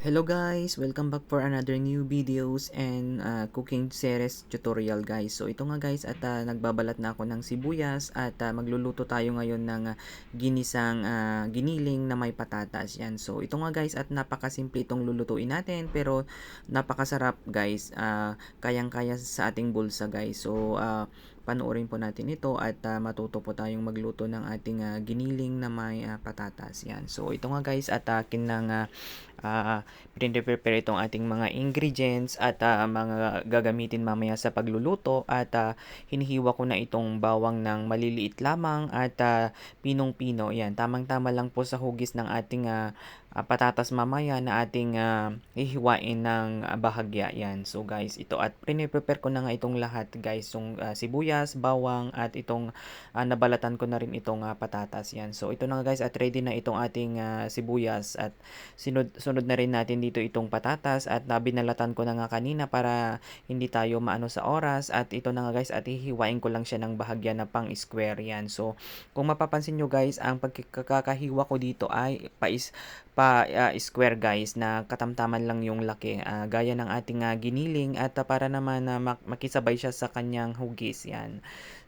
Hello guys! Welcome back for another new videos and cooking series tutorial guys. So ito nga guys at nagbabalat na ako ng sibuyas at magluluto tayo ngayon ng ginisang giniling na may patatas. Yan. So ito nga guys at napakasimple itong lulutuin natin pero napakasarap guys. Kayang-kaya sa ating bulsa guys. So panoorin po natin ito at matuto po tayong magluto ng ating giniling na may patatas. Yan. So ito nga guys at akin ng prepare itong ating mga ingredients at mga gagamitin mamaya sa pagluluto at hinihiwa ko na itong bawang ng maliliit lamang at pinong-pino. Yan, tamang-tama lang po sa hugis ng ating patatas mamaya na ating hihiwain ng bahagya. Yan. So guys, ito at prepare ko na nga itong lahat guys, yung sibuyas, bawang at itong nabalatan ko na rin itong patatas. Yan. So ito na nga guys at ready na itong ating sibuyas at sunod na rin natin dito itong patatas at binalatan ko na nga kanina para hindi tayo maano sa oras at ito na nga guys at hihiwain ko lang siya ng bahagya na pang square yan. So kung mapapansin nyo guys, ang pagkakahiwa ko dito ay square guys na katamtaman lang yung laki gaya ng ating giniling at para naman makisabay siya sa kanyang hugis yan.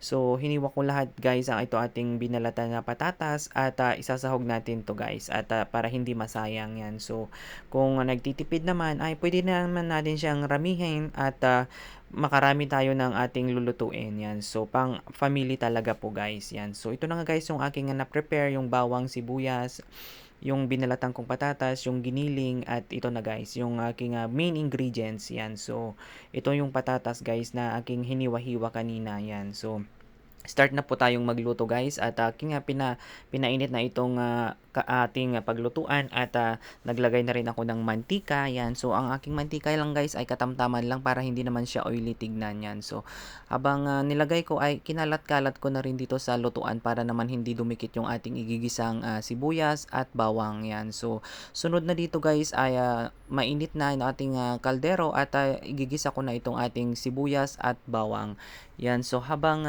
So hiniwa ko lahat guys ang ito ating binalatan na patatas at isasahog natin to guys at para hindi masayang yan. So kung nagtitipid naman ay pwede naman natin siyang ramihin at makarami tayo ng ating lulutuin yan. So pang family talaga po guys yan. So ito na nga guys yung aking na-prepare, yung bawang, sibuyas, yung binalatan kong patatas, yung giniling at ito na guys yung aking main ingredients yan. So ito yung patatas guys na aking hiniwa-hiwa kanina yan. So start na po tayong magluto guys at aking pinainit na itong ating paglutuan at naglagay na rin ako ng mantika yan. So ang aking mantika lang guys ay katamtaman lang para hindi naman siya oily tignan yan. So habang nilagay ko ay kinalat-kalat ko na rin dito sa lutuan para naman hindi dumikit yung ating igigisang sibuyas at bawang yan. So sunod na dito guys ay mainit na yung ating kaldero at igigisa ko na itong ating sibuyas at bawang yan. So habang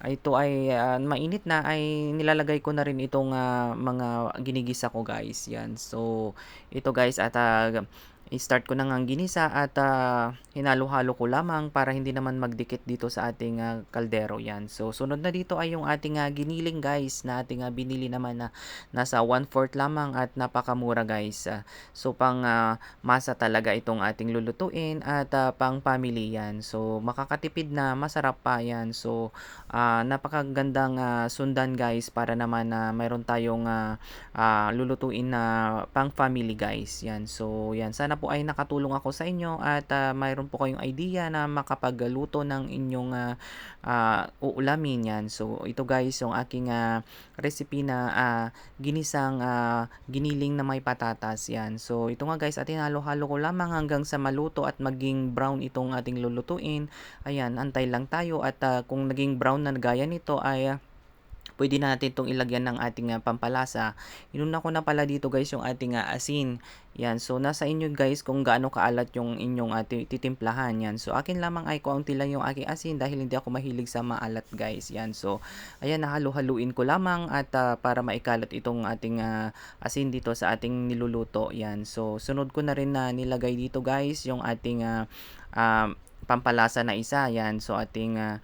ito ay mainit na ay nilalagay ko na rin itong mga ginigisa ko guys yan. So ito guys at i-start ko na ngang ginisa at hinalo-halo ko lamang para hindi naman magdikit dito sa ating kaldero yan. So sunod na dito ay yung ating giniling guys na ating binili naman na nasa 1/4 lamang at napakamura guys. So pang masa talaga itong ating lulutuin at pang family yan. So makakatipid na masarap pa yan. So napakagandang sundan guys para naman mayroon tayong lulutuin na pang family guys yan. So yan, sana po ay nakatulong ako sa inyo at mayroon po kayong idea na makapagluto ng inyong uulamin yan. So ito guys yung aking recipe na ginisang giniling na may patatas yan. So ito nga guys at hinalo-halo ko lamang hanggang sa maluto at maging brown itong ating lulutuin. Ayan, antay lang tayo at kung naging brown na gaya nito ay pwede natin itong ilagyan ng ating pampalasa. Inuna ko na pala dito guys yung ating asin. Yan. So nasa inyo guys kung gaano kaalat yung inyong titimplahan. Yan. So akin lamang ay kaunti lang yung aking asin dahil hindi ako mahilig sa maalat guys. Yan. So ayan, nahalo-haluin ko lamang at para maikalat itong ating asin dito sa ating niluluto. Yan. So sunod ko na rin na nilagay dito guys yung ating pampalasa na isa. Yan. So ating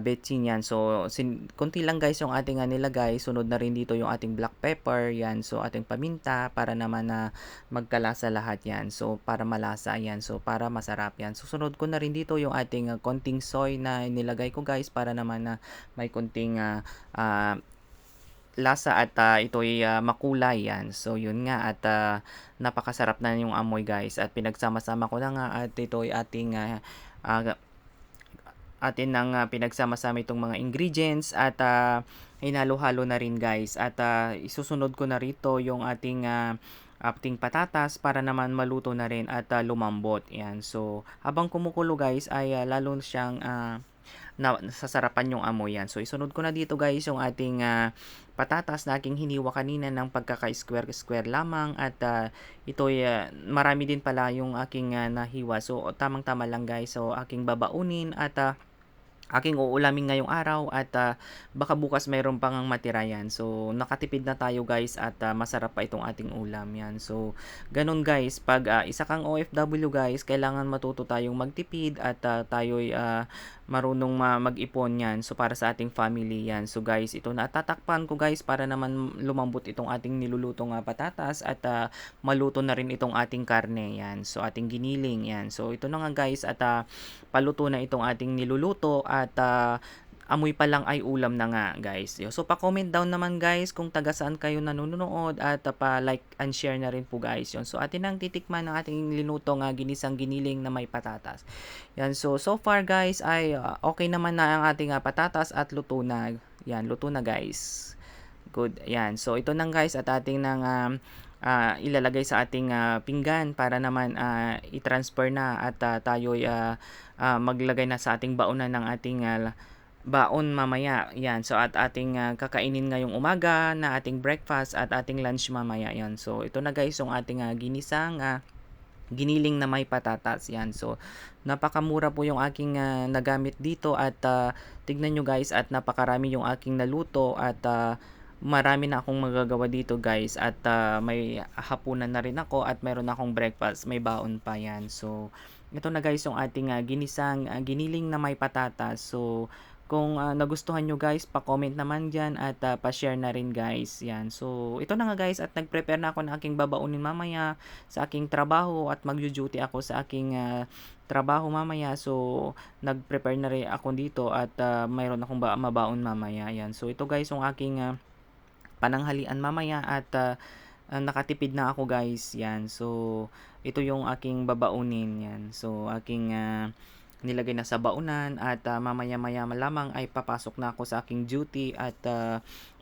betchin yan. So konti lang guys yung ating nilagay. Sunod na rin dito yung ating black pepper yan. So ating paminta para naman na magkalasa lahat yan. So para malasa yan. So para masarap yan. So sunod ko na rin dito yung ating konting soy na nilagay ko guys para naman na may konting lasa at ito'y makulay yan. So yun nga at napakasarap na yung amoy guys at pinagsama-sama ko na nga at ito'y ating atin ng pinagsama-sama itong mga ingredients at hinalo-halo na rin guys at isusunod ko na rito yung ating patatas para naman maluto na rin at lumambot yan. So habang kumukulo guys ay lalo siyang sasarapan yung amoy yan. So isunod ko na dito guys yung ating patatas na aking hiniwa kanina ng pagkaka-square lamang at ito'y marami din pala yung aking nahiwa. So tamang-tama lang guys. So aking babaunin at aking uulamin ngayong araw at baka bukas mayroon pang matira yan. So, nakatipid na tayo guys at masarap pa itong ating ulam yan. So, ganun guys, pag isa kang OFW guys, kailangan matuto tayong magtipid at tayo'y marunong mag-ipon yan. So, para sa ating family yan. So, guys, ito na tatakpan ko guys para naman lumambot itong ating nilulutong patatas at maluto na rin itong ating karne yan. So, ating giniling yan. So, ito na nga guys at paluto na itong ating niluluto at amoy pa lang ay ulam na nga guys. So pa-comment down naman guys kung taga saan kayo nanonood at pa-like and share na rin po guys yon. So atin ang titikman ng ating linutong ginisang giniling na may patatas. Yan, so far guys ay okay naman na ang ating patatas at luto na. Yan, luto na guys. Good. Yan. So ito nang guys at ating nang ilalagay sa ating pinggan para naman i-transfer na at tayo'y maglagay na sa ating baonan ng ating baon mamaya. Yan. So at ating kakainin ngayong umaga na ating breakfast at ating lunch mamaya. Yan. So ito na guys yung ating ginisang giniling na may patatas. Yan. So napakamura po yung aking nagamit dito at tignan nyo guys at napakarami yung aking naluto at marami na akong magagawa dito guys at may hapunan na rin ako at meron akong breakfast, may baon pa yan. So ito na guys yung ating ginisang giniling na may patatas. So kung nagustuhan nyo guys, pa-comment naman dyan at pa-share na rin guys. Yan. So ito na nga guys at nag-prepare na ako ng aking babaunin mamaya sa aking trabaho at mag-duty ako sa aking trabaho mamaya. So nag-prepare na rin ako dito at mayroon akong mabaon mamaya. Yan. So ito guys yung aking pananghalian mamaya at nakatipid na ako guys. Yan. So ito yung aking babaunin yan. So aking nilagay na sa baunan at mamaya-maya lamang ay papasok na ako sa aking duty at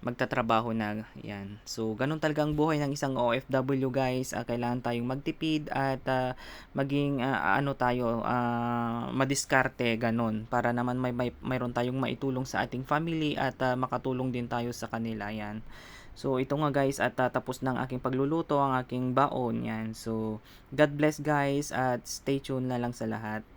magtatrabaho na. Yan. So ganun talaga ang buhay ng isang OFW guys. Kailangan tayong magtipid at maging madiskarte ganun para naman mayroon tayong maitulong sa ating family at makatulong din tayo sa kanila. Yan. So ito nga guys at tapos ng aking pagluluto ang aking baon. Yan. So God bless guys at stay tuned na lang sa lahat.